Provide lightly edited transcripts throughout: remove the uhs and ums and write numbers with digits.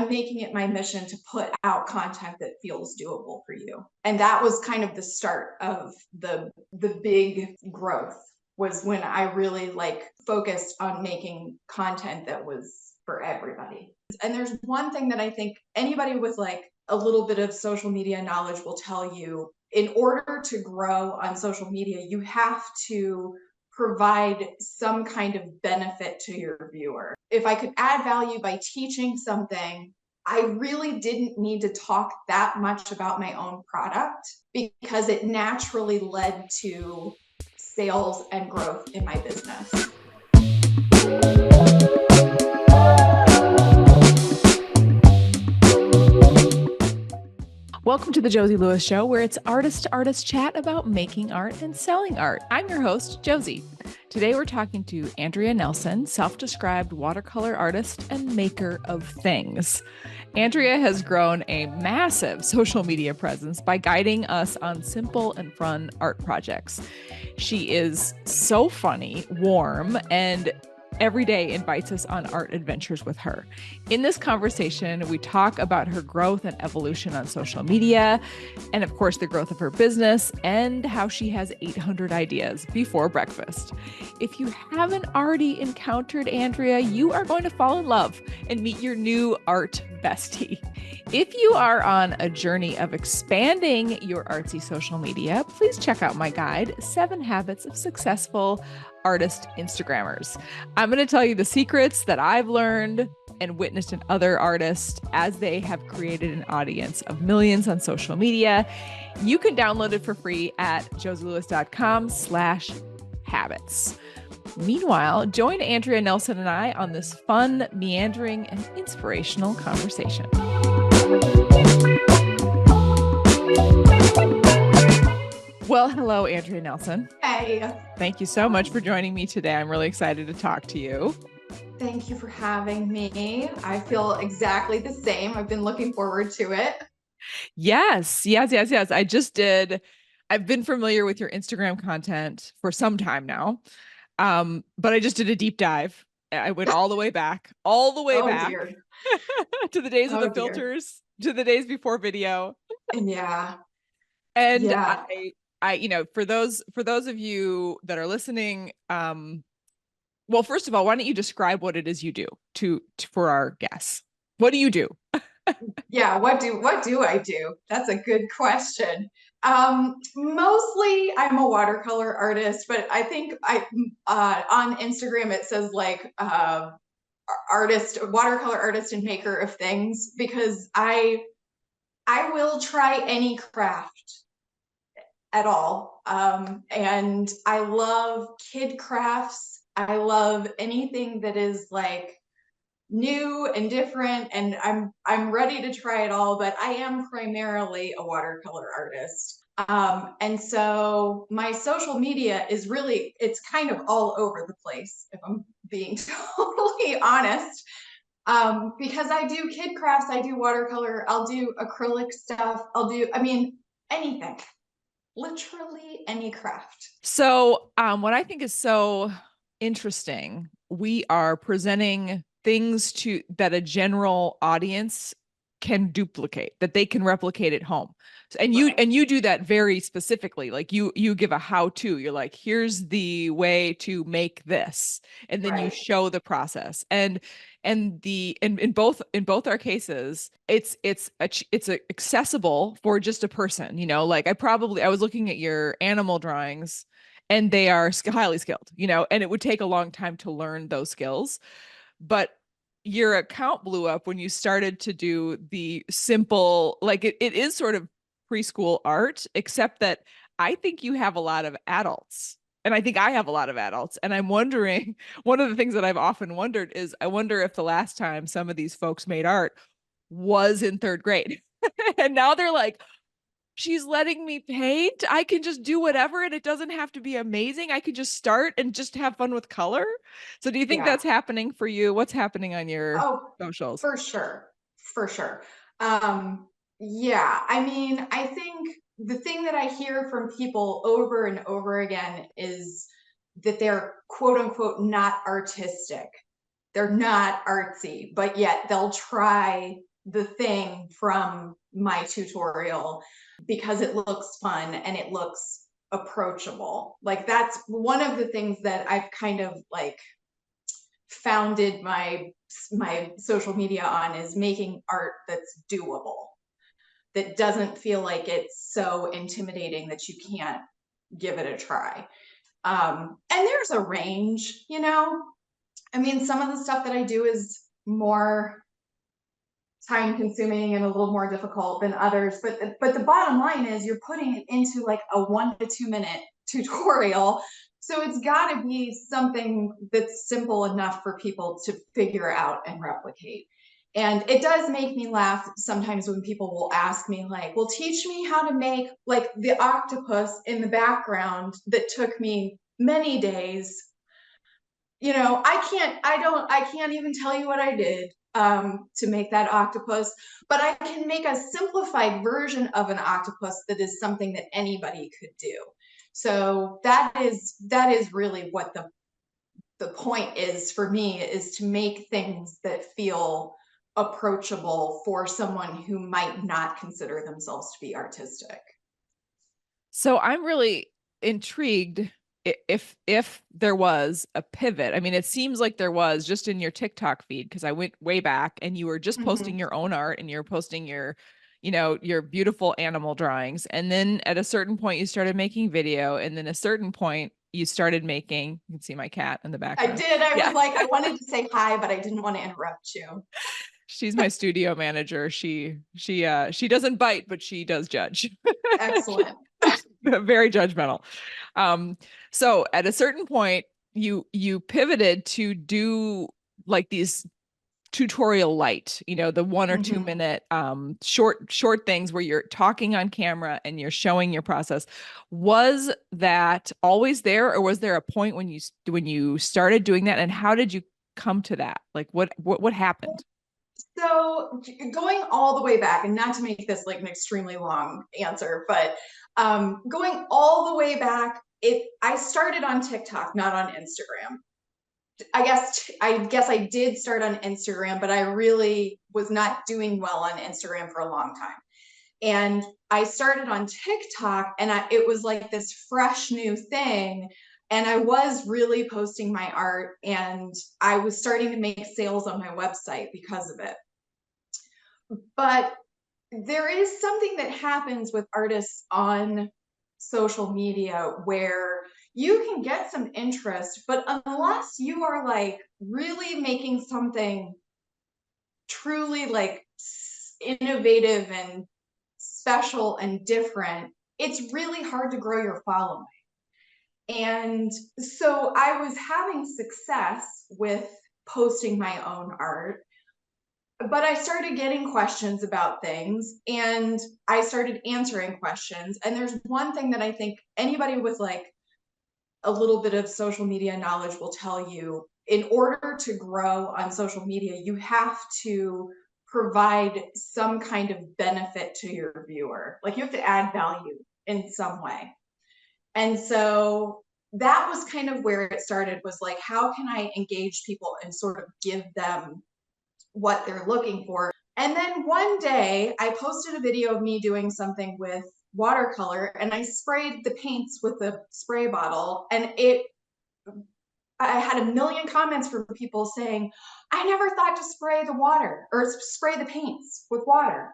I'm making it my mission to put out content that feels doable for you. And that was kind of the start of the big growth, was when I really focused on making content that was for everybody. And there's one thing that I think anybody with a little bit of social media knowledge will tell you: in order to grow on social media, you have to provide some kind of benefit to your viewer. If I could add value by teaching something, I really didn't need to talk that much about my own product, because it naturally led to sales and growth in my business. Welcome to the Josie Lewis Show, where it's artist-to-artist chat about making art and selling art. I'm your host, Josie. Today we're talking to Andrea Nelson, self-described watercolor artist and maker of things. Andrea has grown a massive social media presence by guiding us on simple and fun art projects. She is so funny, warm, and every day invites us on art adventures with her. In this conversation, we talk about her growth and evolution on social media, and of course, the growth of her business, and how she has 800 ideas before breakfast. If you haven't already encountered Andrea, you are going to fall in love and meet your new art bestie. If you are on a journey of expanding your artsy social media, please check out my guide, 7 Habits of Successful Artist Instagrammers. I'm going to tell you the secrets that I've learned and witnessed in other artists as they have created an audience of millions on social media. You can download it for free at josielewis.com/habits. Meanwhile, join Andrea Nelson and I on this fun, meandering, and inspirational conversation. Well, hello, Andrea Nelson. Hey. Thank you so much for joining me today. I'm really excited to talk to you. Thank you for having me. I feel exactly the same. I've been looking forward to it. Yes. I've been familiar with your Instagram content for some time now. But I just did a deep dive. I went all the way back Dear. to the days of the filters, to the days before video. Yeah. And yeah. I for those of you that are listening, well, first of all, why don't you describe what it is you do for our guests? What do you do? Yeah, what do I do? That's a good question. Mostly I'm a watercolor artist, but I think on Instagram it says watercolor artist and maker of things, because I will try any craft at all. And I love kid crafts. I love anything that is new and different, and I'm ready to try it all, but I am primarily a watercolor artist. And so my social media is it's kind of all over the place, if I'm being totally honest. Because I do kid crafts, I do watercolor, I'll do acrylic stuff, anything. Literally any craft. So what I think is so interesting, we are presenting things that a general audience can duplicate, that they can replicate at home. And you do that very specifically. Like you give a how-to. You're like, here's the way to make this, and then you show the process. And in both our cases, it's accessible for just a person. I was looking at your animal drawings, and they are highly skilled. And it would take a long time to learn those skills, but your account blew up when you started to do the simple, it is sort of preschool art, except that I think you have a lot of adults, and I think I have a lot of adults. And I'm wondering, one of the things that I've often wondered is, I wonder if the last time some of these folks made art was in 3rd grade. And now they're like, she's letting me paint. I can just do whatever, and it doesn't have to be amazing. I could just start and just have fun with color. So do you think that's happening for you? What's happening on your socials? For sure. Yeah, I think the thing that I hear from people over and over again is that they're quote unquote not artistic. They're not artsy, but yet they'll try the thing from my tutorial because it looks fun and it looks approachable. Like that's one of the things that I've kind of like founded my social media on, is making art that's doable, that doesn't feel like it's so intimidating that you can't give it a try. And there's a range, you know. I mean, some of the stuff that I do is more time consuming and a little more difficult than others, but the bottom line is you're putting it into like a 1 to 2 minute tutorial, so it's got to be something that's simple enough for people to figure out and replicate. And it does make me laugh sometimes when people will ask me like, well, teach me how to make like the octopus in the background that took me many days. You know, I can't even tell you what I did to make that octopus, but I can make a simplified version of an octopus that is something that anybody could do. So that is really what the point is for me, is to make things that feel approachable for someone who might not consider themselves to be artistic. So I'm really intrigued if there was a pivot. I mean, it seems like there was just in your TikTok feed, because I went way back and you were just posting your own art and you're posting your, you know, your beautiful animal drawings. And then at a certain point you started making video, and then a certain point you started making, you can see my cat in the I background. did. I Yeah. was like, I wanted to say hi, but I didn't want to interrupt you. She's my studio manager. She doesn't bite, but she does judge. Excellent. Very judgmental. So at a certain point, you pivoted to do like these tutorial light, you know, the 1 or 2 minute short things where you're talking on camera and you're showing your process. Was that always there, or was there a point when you started doing that, and how did you come to that? Like what happened? So going all the way back, and not to make this like an extremely long answer, but going all the way back, I started on TikTok, not on Instagram. I guess I did start on Instagram, but I really was not doing well on Instagram for a long time. And I started on TikTok, and it was like this fresh new thing. And I was really posting my art, and I was starting to make sales on my website because of it. But there is something that happens with artists on social media where you can get some interest, but unless you are like really making something truly like innovative and special and different, it's really hard to grow your following. And so I was having success with posting my own art, but I started getting questions about things, and I started answering questions. And there's one thing that I think anybody with like a little bit of social media knowledge will tell you: in order to grow on social media, you have to provide some kind of benefit to your viewer. Like you have to add value in some way. And so that was kind of where it started, was like, how can I engage people and sort of give them what they're looking for? And then one day I posted a video of me doing something with watercolor, and I sprayed the paints with a spray bottle, and I had a million comments from people saying, I never thought to spray the water or spray the paints with water.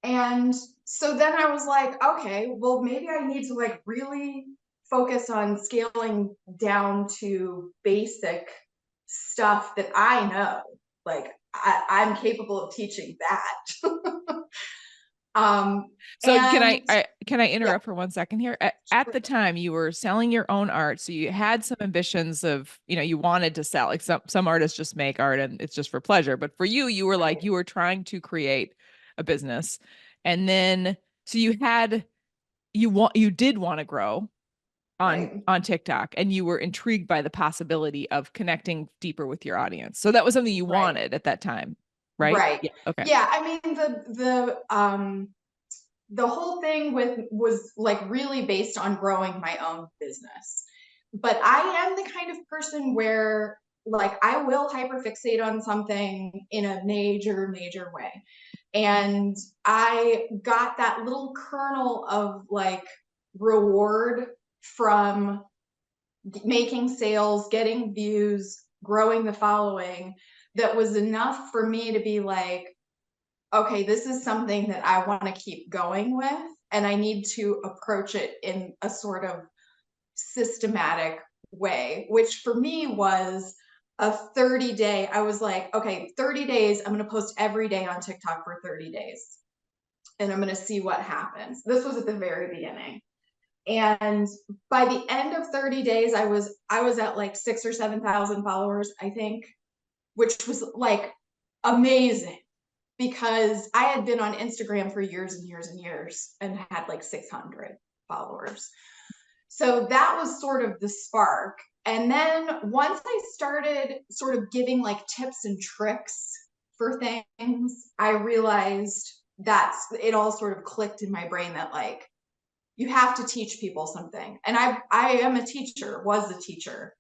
And so then I was like, okay, well, maybe I need to like really focus on scaling down to basic stuff that I know. Like I'm capable of teaching that. So and can I yeah, interrupt for 1 second here? At the time you were selling your own art, so you had some ambitions of, you know, you wanted to sell. Like some artists just make art and it's just for pleasure, but for you, you were like you were trying to create a business. And then so you did want to grow right, on TikTok, and you were intrigued by the possibility of connecting deeper with your audience. So that was something you right, wanted at that time, right? right. Yeah. Okay. Yeah, I mean the whole thing was like really based on growing my own business. But I am the kind of person where like I will hyperfixate on something in a major way. And I got that little kernel of like reward from making sales, getting views, growing the following, that was enough for me to be like, okay, this is something that I want to keep going with, and I need to approach it in a sort of systematic way, which for me was a 30-day. I was like, okay, 30 days, I'm going to post every day on TikTok for 30 days, and I'm going to see what happens. This was at the very beginning. And by the end of 30 days, I was at like 6,000 or 7,000 followers, I think, which was like amazing, because I had been on Instagram for years and years and years and had like 600 followers. So that was sort of the spark. And then once I started sort of giving like tips and tricks for things, I realized that it all sort of clicked in my brain that like, you have to teach people something. And I am a teacher, was a teacher.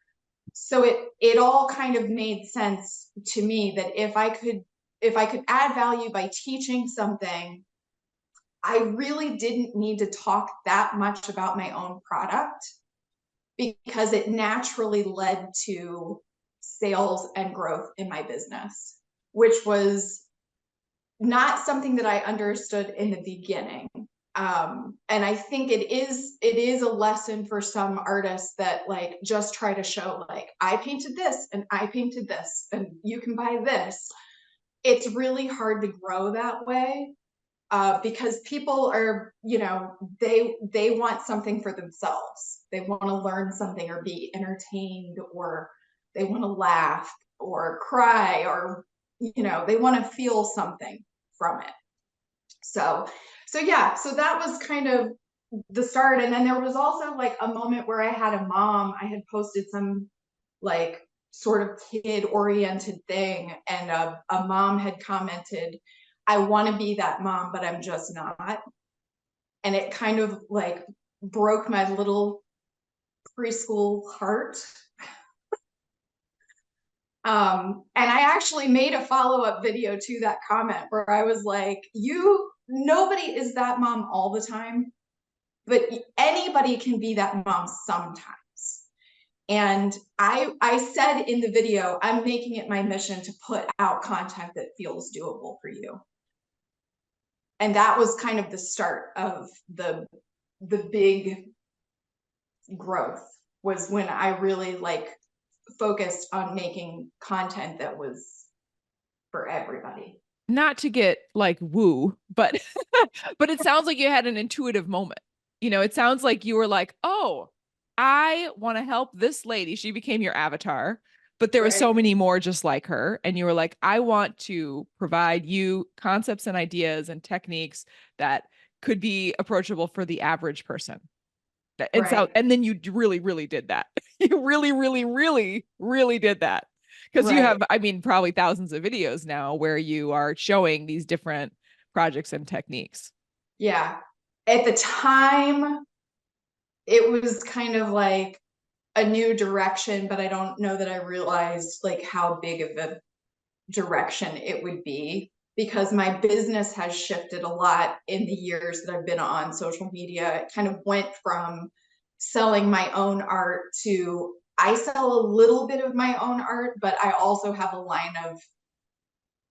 So it all kind of made sense to me that if I could add value by teaching something, I really didn't need to talk that much about my own product, because it naturally led to sales and growth in my business, which was not something that I understood in the beginning. And I think it is a lesson for some artists that like just try to show like, I painted this and I painted this and you can buy this. It's really hard to grow that way, because people are, they want something for themselves. They want to learn something or be entertained, or they want to laugh or cry, or, they want to feel something from it. So yeah, so that was kind of the start. And then there was also like a moment where I had had posted some like sort of kid oriented thing, and a mom had commented, I want to be that mom, but I'm just not. And it kind of like broke my little preschool heart. And I actually made a follow-up video to that comment where I was like, nobody is that mom all the time, but anybody can be that mom sometimes. And I said in the video, I'm making it my mission to put out content that feels doable for you. And that was kind of the start of the big growth, was when I really like focused on making content that was for everybody. Not to get like woo, but but it sounds like you had an intuitive moment. It sounds like you were like, oh, I want to help this lady. She became your avatar, but there were so Right. many more just like her. And you were like, I want to provide you concepts and ideas and techniques that could be approachable for the average person. And so, Right. and then you really, really did that. You really, really, really, really did that. Because you have, Right. I mean, probably thousands of videos now where you are showing these different projects and techniques. Yeah. At the time, it was kind of like a new direction, but I don't know that I realized like how big of a direction it would be, because my business has shifted a lot in the years that I've been on social media. It kind of went from selling my own art to, I sell a little bit of my own art, but I also have a line of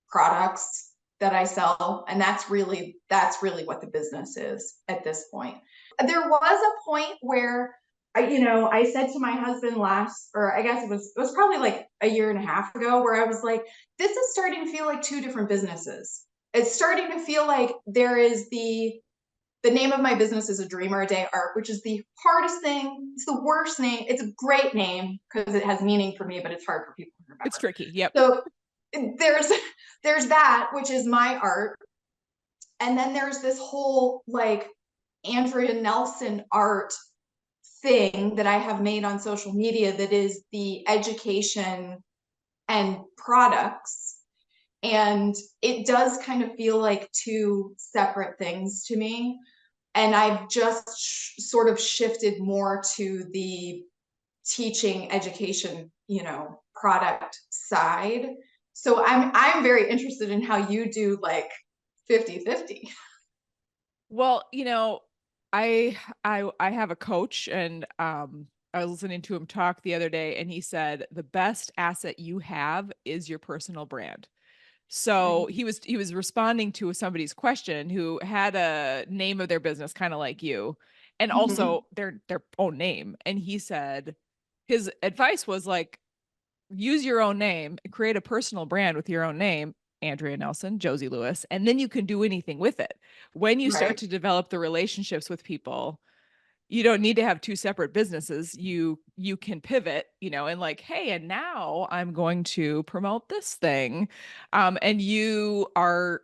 products that I sell. And that's really what the business is at this point. There was a point where I said to my husband or I guess it was probably like a year and a half ago, where I was like, this is starting to feel like two different businesses. It's starting to feel like there is the name of my business is A Dreamer a Day Art, which is the hardest thing. It's the worst name. It's a great name because it has meaning for me, but it's hard for people to remember. It's tricky. Yep. So there's that, which is my art. And then there's this whole like Andrea Nelson art thing that I have made on social media that is the education and products. And it does kind of feel like two separate things to me. And I've just sort of shifted more to the teaching education, product side. So I'm very interested in how you do like 50/50. Well, I have a coach, and I was listening to him talk the other day, and he said the best asset you have is your personal brand. So Right. he was responding to somebody's question who had a name of their business kind of like you, and Mm-hmm. also their own name. And he said his advice was like, use your own name, create a personal brand with your own name, Andrea Nelson, Josie Lewis, and then you can do anything with it. When you start Right. to develop the relationships with people, you don't need to have two separate businesses. You can pivot, and like, hey, and now I'm going to promote this thing. And you are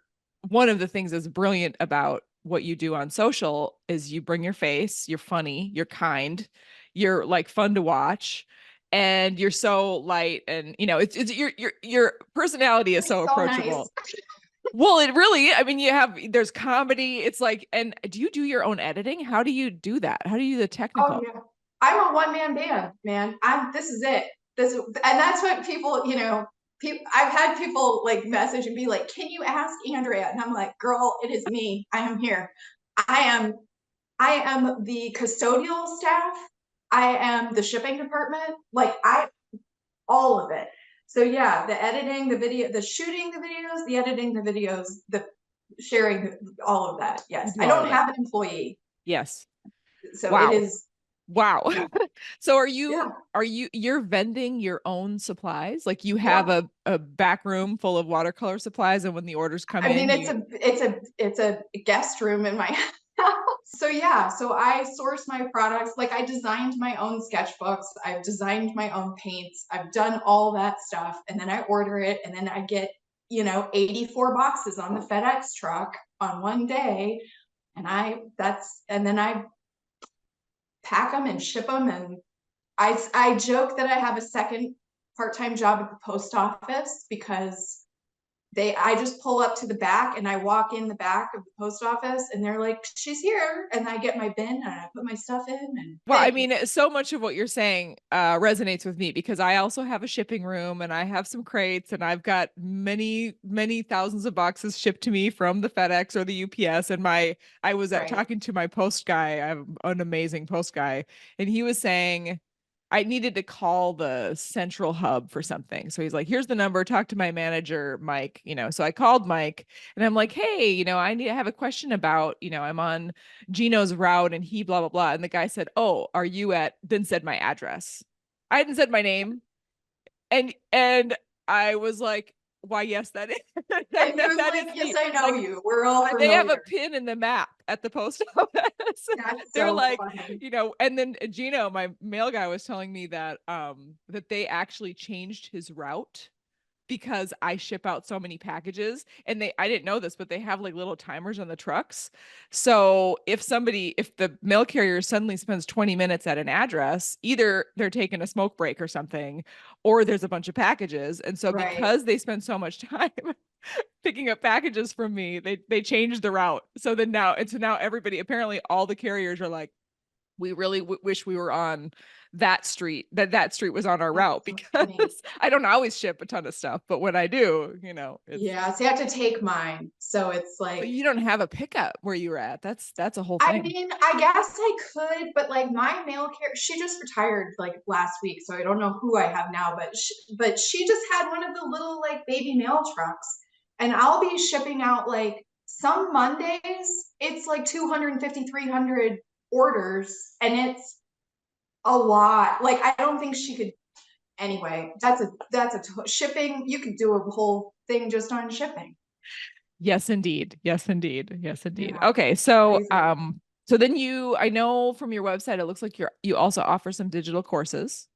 one of the things that's brilliant about what you do on social is you bring your face, you're funny, you're kind, you're like fun to watch, and you're so light, and it's your personality is You're so so nice. approachable. Well, it really, I mean, there's comedy. It's like, and do you do your own editing? How do you do that? How do you do the Oh technical? yeah. I'm a one-man band, man. This is it. And that's what people, I've had people like message and be like, "Can you ask Andrea?" And I'm like, "Girl, it is me. I am here. I am I am the custodial staff. I am the shipping department. Like I all of it." So yeah, the editing, the video, the shooting the videos, the editing the videos, the sharing, all of that. You Yes. do I all don't of it. have an employee. Yes. So it Wow. is, Wow. yeah. So Yeah. you're vending your own supplies? Like you have Yeah. a back room full of watercolor supplies, and when the orders come I mean, in, it's a guest room in my house. So yeah, so I source my products. Like I designed my own sketchbooks. I've designed my own paints. I've done all that stuff, and then I order it, and then I get 84 boxes on the FedEx truck on one day, and then I pack them and ship them. And I joke that I have a second part-time job at the post office because I just pull up to the back and I walk in the back of the post office and they're like, "She's here." And I get my bin and I put my stuff in and well, I thank you. mean, so much of what you're saying resonates with me because I also have a shipping room, and I have some crates, and I've got many, many thousands of boxes shipped to me from the FedEx or the UPS. And I was Right. talking to my post guy. I have an amazing post guy, and he was saying I needed to call the central hub for something. So he's like, "Here's the number. Talk to my manager, Mike." So I called Mike, and I'm like, "Hey, I have a question about, I'm on Gino's route, and he blah blah blah." And the guy said, "Oh, are you at?" Then said my address. I hadn't said my name, and I was like, "Why, yes, that is And he was that like, is "Yes, the I know like." you. We're all They have a familiar." pin in the map at the post office. That's They're so like, funny. and then Gino, my mail guy, was telling me that they actually changed his route because I ship out so many packages, and I didn't know this, but they have like little timers on the trucks. So if the mail carrier suddenly spends 20 minutes at an address, either they're taking a smoke break or something, or there's a bunch of packages. And so Right. because they spend so much time picking up packages from me, they changed the route. So now everybody, apparently all the carriers are like, we really wish we were on that street, that street was on our That's route, so because funny. I don't always ship a ton of stuff, but when I do, it's. Yeah. So you have to take mine. So it's But like, you don't have a pickup where you were at. That's a whole I thing. mean, I guess I could, but like my mail carrier, she just retired like last week, so I don't know who I have now. But she just had one of the little like baby mail trucks, and I'll be shipping out like some Mondays. It's like 250, 300 orders, and it's a lot. Like I don't think she could. Anyway, shipping. You could do a whole thing just on shipping. Yes, indeed. Yes, indeed. Yes, indeed. Yeah, Okay, so crazy. so then I know from your website it looks like you also offer some digital courses.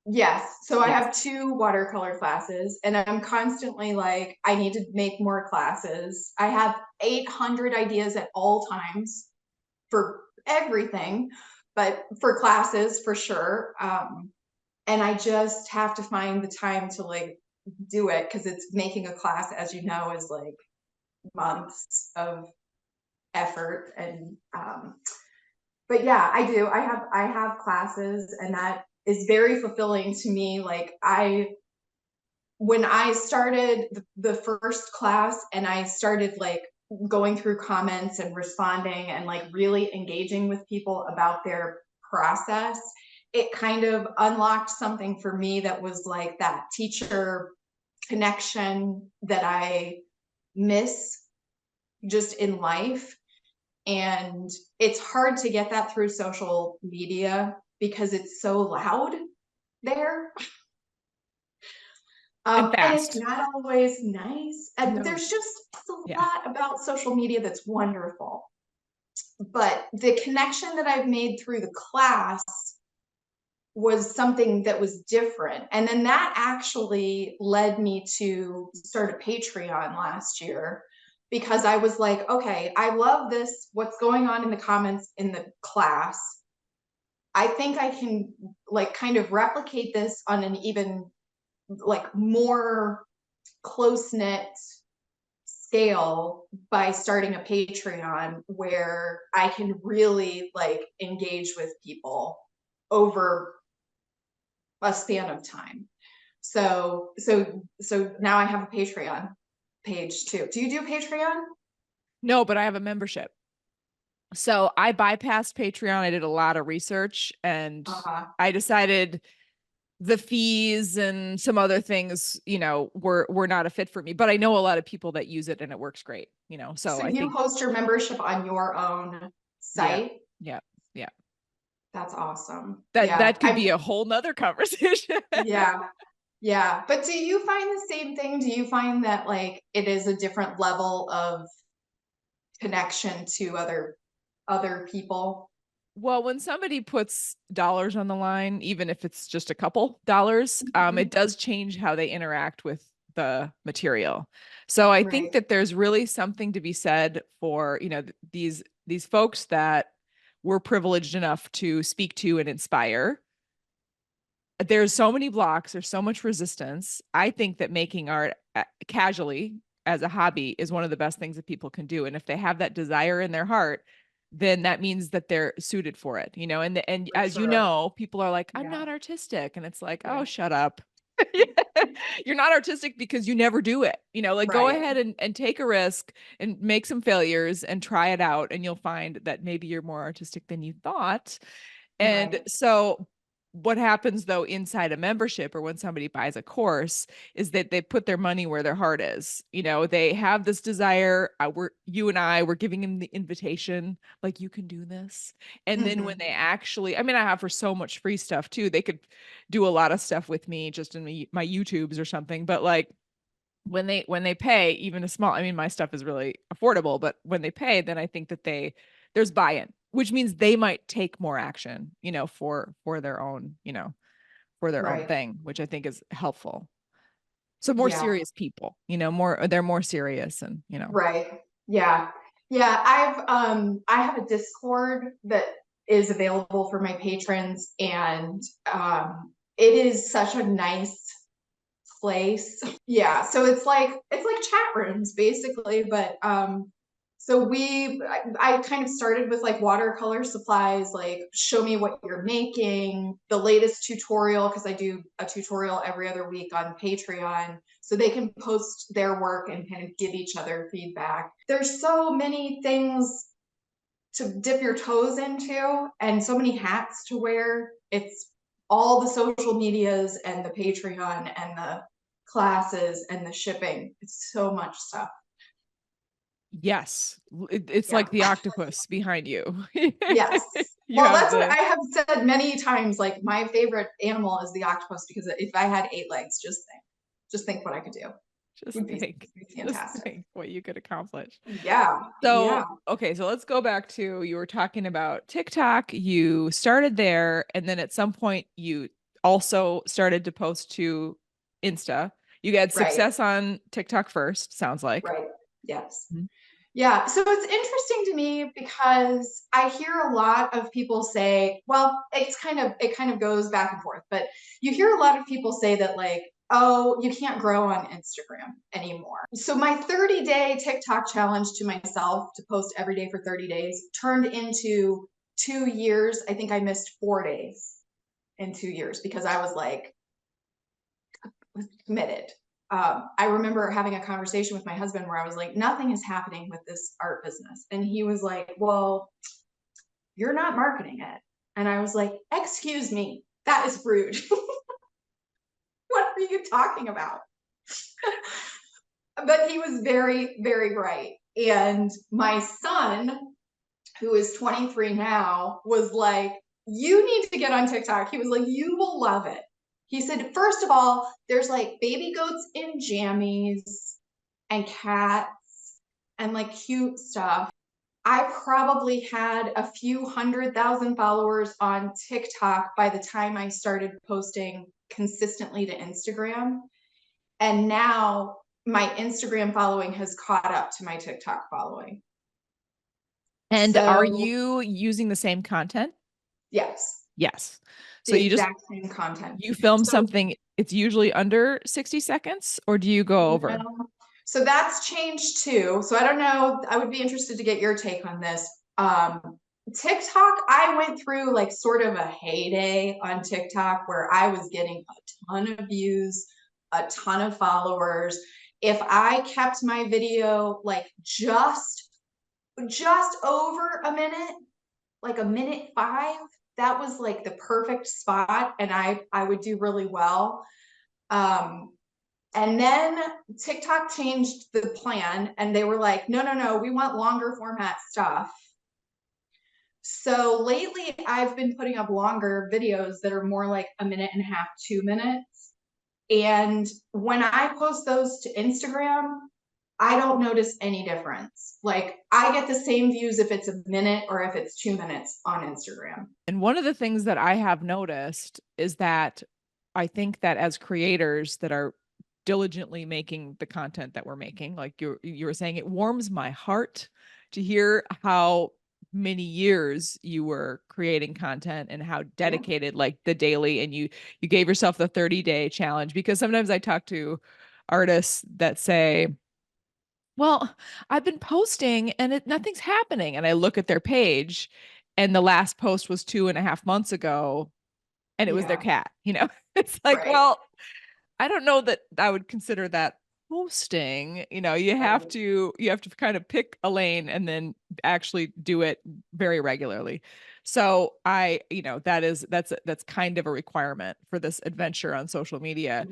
Yes. So I Yes. have two watercolor classes, and I'm constantly like, I need to make more classes. I have 800 ideas at all times for everything, but for classes for sure. And I just have to find the time to like do it because it's making a class, as you know, is like months of effort. And but yeah, I do. I have classes, and that is very fulfilling to me. Like when I started the first class and I started like going through comments and responding and like really engaging with people about their process, it kind of unlocked something for me that was like that teacher connection that I miss just in life. And it's hard to get that through social media because it's so loud there. And And it's fast. not always nice. And No. there's just a Yeah. lot about social media that's wonderful. But the connection that I've made through the class was something that was different. And then that actually led me to start a Patreon last year because I was like, okay, I love this, what's going on in the comments in the class. I think I can like kind of replicate this on an even like more close knit scale by starting a Patreon where I can really like engage with people over a span of time. So now I have a Patreon page too. Do you do Patreon? No, but I have a membership. So I bypassed Patreon. I did a lot of research and Uh-huh. I decided the fees and some other things, were not a fit for me. But I know a lot of people that use it and it works great, So So I you think, host your membership on your own yeah, site? yeah, yeah. That's awesome. That Yeah. that could be a whole nother conversation. Yeah. Yeah. But do you find the same thing? Do you find that like it is a different level of connection to other people? Well, when somebody puts dollars on the line, even if it's just a couple dollars, it Mhm. does change how they interact with the material. So I think Right. that there's really something to be said for, these folks that we're privileged enough to speak to and inspire. There's so many blocks, there's so much resistance. I think that making art casually as a hobby is one of the best things that people can do. And if they have that desire in their heart, then that means that they're suited for it, and For as you sure. know, people are like, I'm Yeah. not artistic. And it's like, oh, Yeah. shut up. You're not artistic because you never do it. Like go Right. ahead and take a risk and make some failures and try it out. And you'll find that maybe you're more artistic than you thought. And Right. so what happens though inside a membership or when somebody buys a course is that they put their money where their heart is. They have this desire. You and I were giving them the invitation, like you can do this. And then when Hmm. they actually, I mean, I offer so much free stuff too. They could do a lot of stuff with me just in my YouTubes or something. But like when they pay even a small, I mean, my stuff is really affordable, but when they pay, then I think that there's buy-in, which means they might take more action, for their own, for their own Right. thing, which I think is helpful. So more Yeah. serious people, they're more serious and. Right. Yeah. Yeah. I have a Discord that is available for my patrons, and it is such a nice place. Yeah, so it's like chat rooms basically, but so I kind of started with like watercolor supplies, like show me what you're making, the latest tutorial, because I do a tutorial every other week on Patreon, so they can post their work and kind of give each other feedback. There's so many things to dip your toes into and so many hats to wear. It's all the social medias and the Patreon and the classes and the shipping. It's so much stuff. Yes, it's Yeah. like the octopus behind you. Yes. You Well, have that's what the I have said many times. Like my favorite animal is the octopus because if I had 8 legs, just think what I could do. It just would think, be just fantastic. think what you could accomplish. Yeah. Yeah. So, okay, so let's go back to you were talking about TikTok. You started there, and then at some point you also started to post to Insta. You had Right. success on TikTok first, sounds like. Right. Yes. Mhm. Yeah, so it's interesting to me because I hear a lot of people say, well, it kind of goes back and forth, but you hear a lot of people say that like, oh, you can't grow on Instagram anymore. So my 30-day TikTok challenge to myself to post every day for 30 days turned into 2 years. I think I missed 4 days in 2 years because I was like committed. I remember having a conversation with my husband where I was like, nothing is happening with this art business. And he was like, well, you're not marketing it. And I was like, excuse me, that is rude. What are you talking about? But he was very, very right. And my son, who is 23 now, was like, you need to get on TikTok. He was like, you will love it. He said, first of all, there's like baby goats in jammies and cats and like cute stuff. I probably had a few 100,000 followers on TikTok by the time I started posting consistently to Instagram. And now my Instagram following has caught up to my TikTok following. And are So, you using the same content? yes, Yes. So the you just exact same content. you film So, something, it's usually under 60 seconds, or do you go over? so that's changed too. So I don't know. I would be interested to get your take on this. TikTok, I went through like sort of a heyday on TikTok where I was getting a ton of views, a ton of followers. If I kept my video like just over a minute, like a minute 5, that was like the perfect spot, and I would do really well. Um, and then TikTok changed the plan, and they were like, no, no, no, we want longer format stuff. So lately, I've been putting up longer videos that are more like a minute and a half, 2 minutes. And when I post those to Instagram, I don't notice any difference. Like I get the same views if it's a minute or if it's 2 minutes on Instagram. And one of the things that I have noticed is that I think that as creators that are diligently making the content that we're making, like you were saying, it warms my heart to hear how many years you were creating content and how Yeah. dedicated, like the daily, and you gave yourself the 30-day challenge. Because sometimes I talk to artists that say, well, I've been posting and nothing's happening. And I look at their page and the last post was 2.5 months ago and it was their Yeah. cat, you know? It's like, Right. well, I don't know that I would consider that posting. You know, Right. you have to kind of pick a lane and then actually do it very regularly. So that's kind of a requirement for this adventure on social media.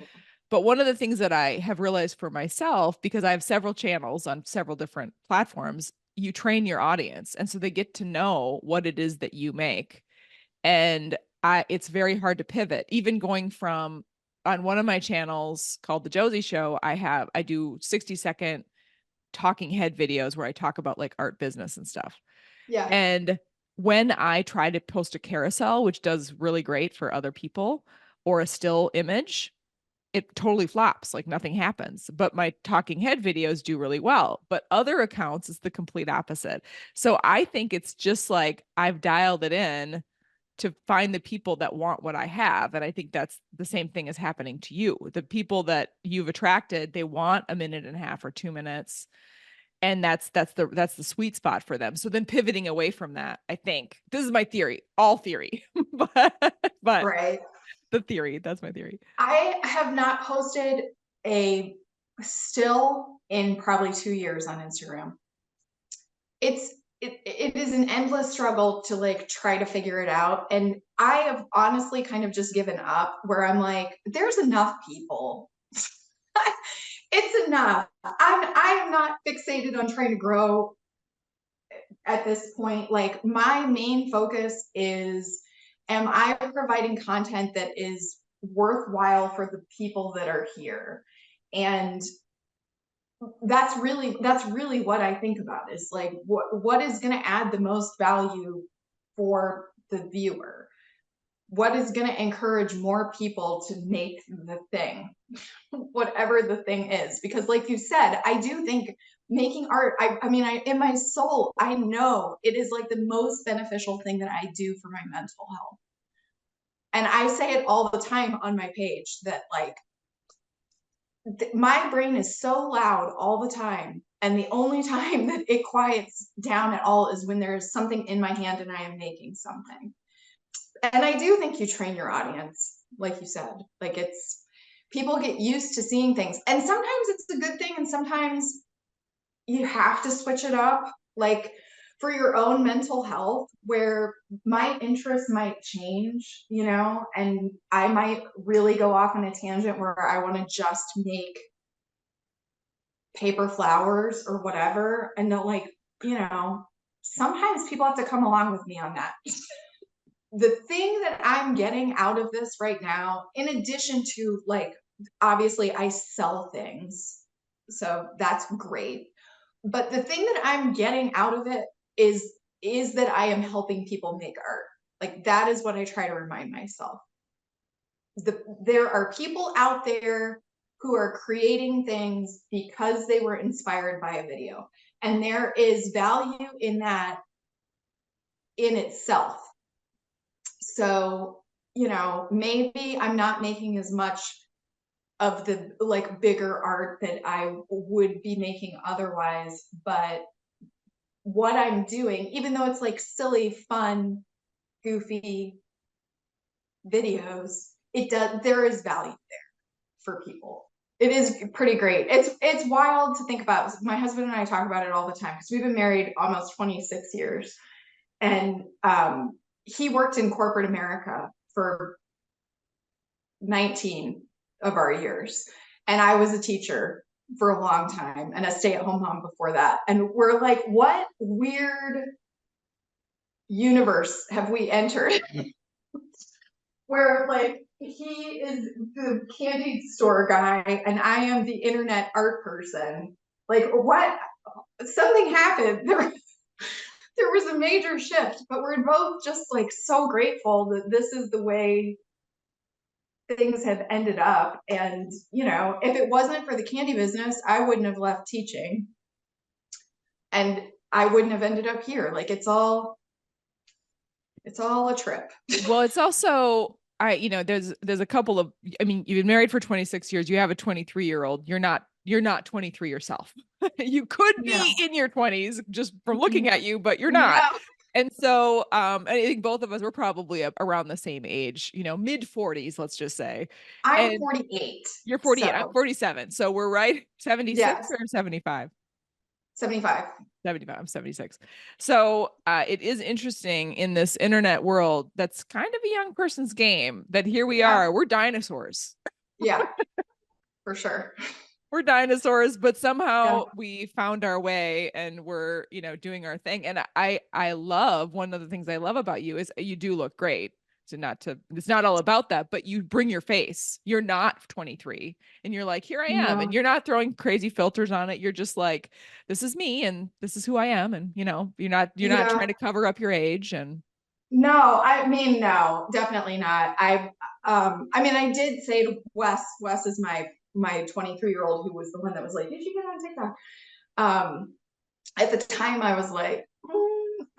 But one of the things that I have realized for myself, because I have several channels on several different platforms, you train your audience. And so they get to know what it is that you make. And it's very hard to pivot. Even going from on one of my channels called The Josie Show, I do 60-second talking head videos where I talk about like art business and stuff. Yeah. And when I try to post a carousel, which does really great for other people, or a still image, it totally flops, like nothing happens. But my talking head videos do really well. But other accounts is the complete opposite. So I think it's just like I've dialed it in to find the people that want what I have. And I think that's the same thing is happening to you. The people that you've attracted, they want a minute and a half or 2 minutes. And that's the sweet spot for them. So then pivoting away from that, I think this is my theory, all theory, but Right. the theory, that's my theory. I have not posted a still in probably 2 years on Instagram. It is an endless struggle to like try to figure it out. And I have honestly kind of just given up where I'm like, there's enough people. It's enough. I am not fixated on trying to grow at this point. Like my main focus is, am I providing content that is worthwhile for the people that are here? And that's really what I think about is like what is going to add the most value for the viewer? What is going to encourage more people to make the thing, whatever the thing is? Because like you said, I do think making art, I mean, in my soul, I know it is like the most beneficial thing that I do for my mental health. And I say it all the time on my page that like my brain is so loud all the time. And the only time that it quiets down at all is when there's something in my hand and I am making something. And I do think you train your audience, like you said. Like people get used to seeing things. And sometimes it's a good thing, and sometimes you have to switch it up, like for your own mental health, where my interests might change, and I might really go off on a tangent where I want to just make paper flowers or whatever. And they'll sometimes people have to come along with me on that. The thing that I'm getting out of this right now, in addition to obviously I sell things, so that's great. But the thing that I'm getting out of it is that I am helping people make art. Like, that is what I try to remind myself. There are people out there who are creating things because they were inspired by a video. And there is value in that in itself. So, maybe I'm not making as much of the bigger art that I would be making otherwise, but what I'm doing, even though it's silly, fun, goofy videos, there is value there for people. It is pretty great. It's wild to think about. My husband and I talk about it all the time because we've been married almost 26 years. And he worked in corporate America for 19 of our years. And I was a teacher for a long time and a stay-at-home mom before that. And we're like, what weird universe have we entered? Where he is the candy store guy and I am the internet art person. What? Something happened. There was a major shift, but we're both just so grateful that this is the way things have ended up. And if it wasn't for the candy business, I wouldn't have left teaching and I wouldn't have ended up here. It's all a trip. Well, it's also, there's a couple of, you've been married for 26 years. You have a 23-year-old. You're not 23 yourself. You could be in your 20s just from looking at you, but you're not. No. And so I think both of us were probably around the same age, mid 40s, let's just say. I'm 48. You're 48. So. I'm 47. So we're right. 76 or 75? 75. 75. I'm 76. So it is interesting in this internet world that's kind of a young person's game that here we are. We're dinosaurs. Yeah, for sure. We're dinosaurs, but somehow we found our way and we're, doing our thing. And I love, one of the things I love about you is you do look great. So it's not all about that, but you bring your face. You're not 23 and you're like, here I am. And you're not throwing crazy filters on it. You're just like, this is me and this is who I am. And you're not trying to cover up your age. And no, no, definitely not. I did say to Wes is my 23-year-old who was the one that was like, you should get on TikTok. At the time I was like,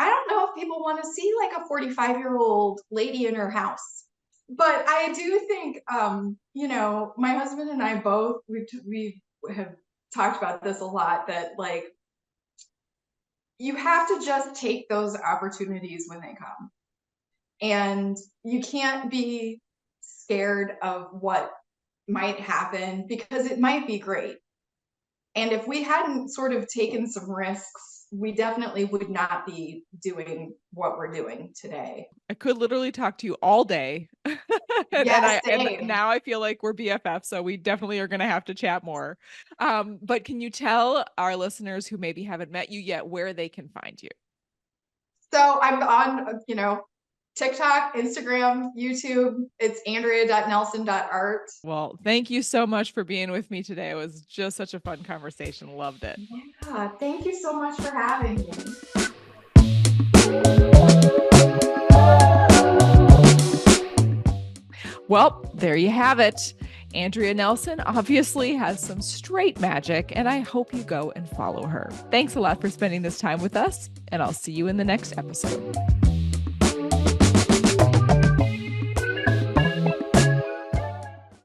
I don't know if people want to see a 45-year-old lady in her house. But I do think, my husband and I both, we have talked about this a lot, that you have to just take those opportunities when they come. And you can't be scared of what might happen because it might be great. And if we hadn't sort of taken some risks, we definitely would not be doing what we're doing today. I could literally talk to you all day. and now I feel like we're BFFs, so we definitely are going to have to chat more. But can you tell our listeners who maybe haven't met you yet where they can find you? So I'm on, TikTok, Instagram, YouTube. It's andrea.nelson.art. Well, thank you so much for being with me today. It was just such a fun conversation. Loved it. Yeah, thank you so much for having me. Well, there you have it. Andrea Nelson obviously has some straight magic, and I hope you go and follow her. Thanks a lot for spending this time with us, and I'll see you in the next episode.